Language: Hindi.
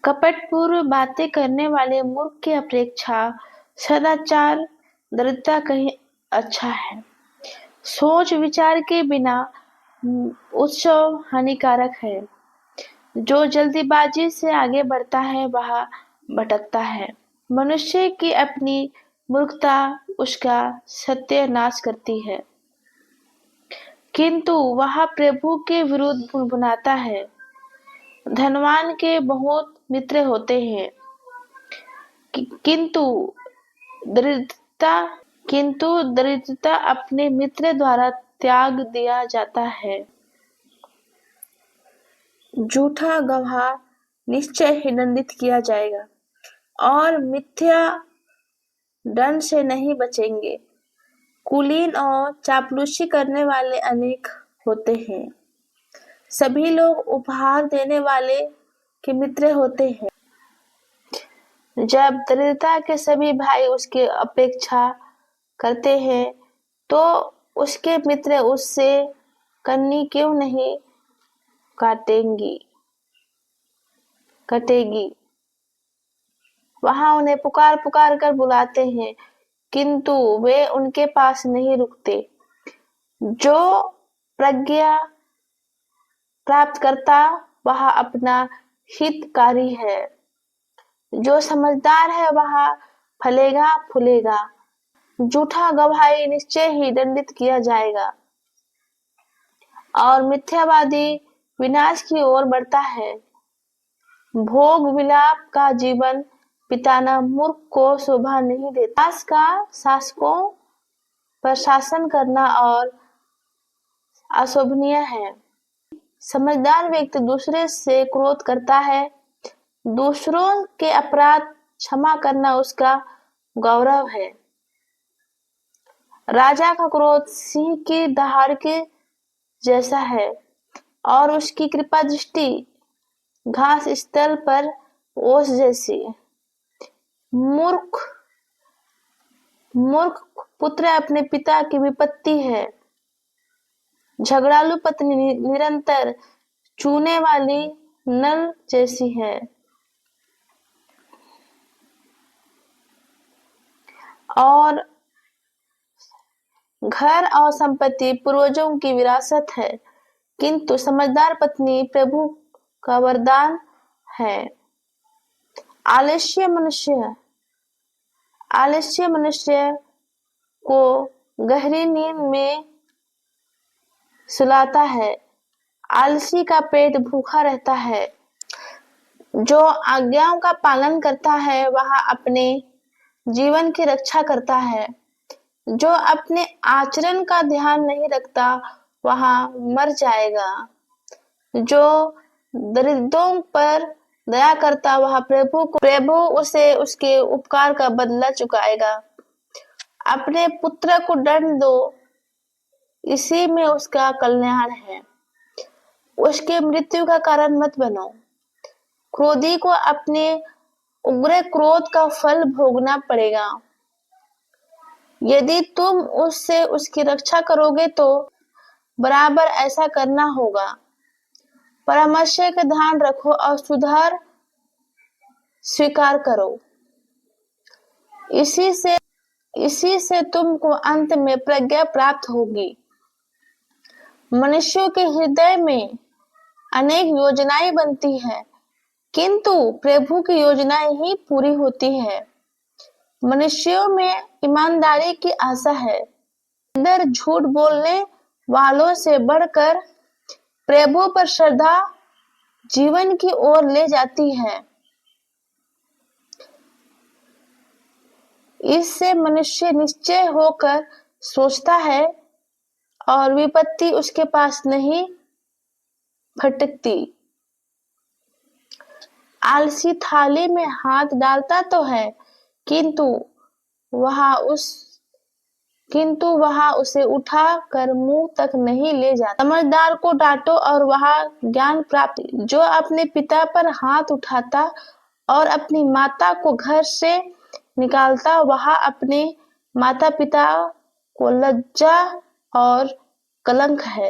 कपटपूर्व बातें करने वाले मूर्ख की अपेक्षा सदाचार दरिद्रता कहीं अच्छा है। सोच विचार के बिना उत्सव हानिकारक है। जो जल्दीबाजी से आगे बढ़ता है वह भटकता है। मनुष्य की अपनी मूर्खता उसका सत्यानाश करती है, किंतु वह प्रभु के विरुद्ध बुनबुनाता है। धनवान के बहुत मित्र होते हैं, किंतु दरिद्रता अपने मित्र द्वारा त्याग दिया जाता है। झूठा गवाह निश्चय ही दंडित किया जाएगा और मिथ्या दंड से नहीं बचेंगे। कुलीन और चापलूसी करने वाले अनेक होते हैं। सभी लोग उपहार देने वाले के मित्र होते हैं। जब दरिद्रता के सभी भाई उसकी अपेक्षा करते हैं तो उसके मित्र उससे कन्नी क्यों नहीं कटेगी। वहां उन्हें पुकार पुकार कर बुलाते हैं, किंतु वे उनके पास नहीं रुकते। जो प्रज्ञा प्राप्त करता वह अपना हितकारी है। जो समझदार है वह फलेगा फूलेगा। झूठा गवाही निश्चय ही दंडित किया जाएगा और मिथ्यावादी विनाश की ओर बढ़ता है। भोग विलाप का जीवन बिताना मूर्ख को शोभा नहीं देता। दास का शासकों पर शासन करना और अशोभनीय है। समझदार व्यक्ति दूसरे से क्रोध करता है। दूसरों के अपराध क्षमा करना उसका गौरव है। राजा का क्रोध सिंह की दहाड़ के जैसा है और उसकी कृपा दृष्टि घास स्थल पर ओस जैसी। मूर्ख पुत्र अपने पिता की विपत्ति है। झगड़ालू पत्नी निरंतर चूने वाली नल जैसी है। और घर और संपत्ति पूर्वजों की विरासत है, किंतु समझदार पत्नी प्रभु का वरदान है। आलस्य मनुष्य को गहरी नींद में सुलाता है। आलसी का पेट भूखा रहता है। जो आज्ञाओं का पालन करता है वह अपने जीवन की रक्षा करता है। जो अपने आचरण का ध्यान नहीं रखता वह मर जाएगा। जो दरिद्रों पर दया करता वह प्रभु उसे उसके उपकार का बदला चुकाएगा। अपने पुत्र को दंड दो, इसी में उसका कल्याण है। उसके मृत्यु का कारण मत बनो। क्रोधी को अपने उग्र क्रोध का फल भोगना पड़ेगा। यदि तुम उससे उसकी रक्षा करोगे तो बराबर ऐसा करना होगा। परामर्श का ध्यान रखो और सुधार स्वीकार करो। इसी से तुमको अंत में प्रज्ञा प्राप्त होगी। मनुष्यों के हृदय में अनेक योजनाएं बनती है, किंतु प्रभु की योजनाएं ही पूरी होती है। मनुष्यों में ईमानदारी की आशा है। इधर झूठ बोलने वालों से बढ़कर प्रभु पर श्रद्धा जीवन की ओर ले जाती है। इससे मनुष्य निश्चय होकर सोचता है और विपत्ति उसके पास नहीं भटकती। आलसी थाली में हाथ डालता तो है, किंतु वह उसे उठा कर मुंह तक नहीं ले जाता। समझदार को डांटो और वह ज्ञान प्राप्त। जो अपने पिता पर हाथ उठाता और अपनी माता को घर से निकालता वह अपने माता पिता को लज्जा और कलंक है।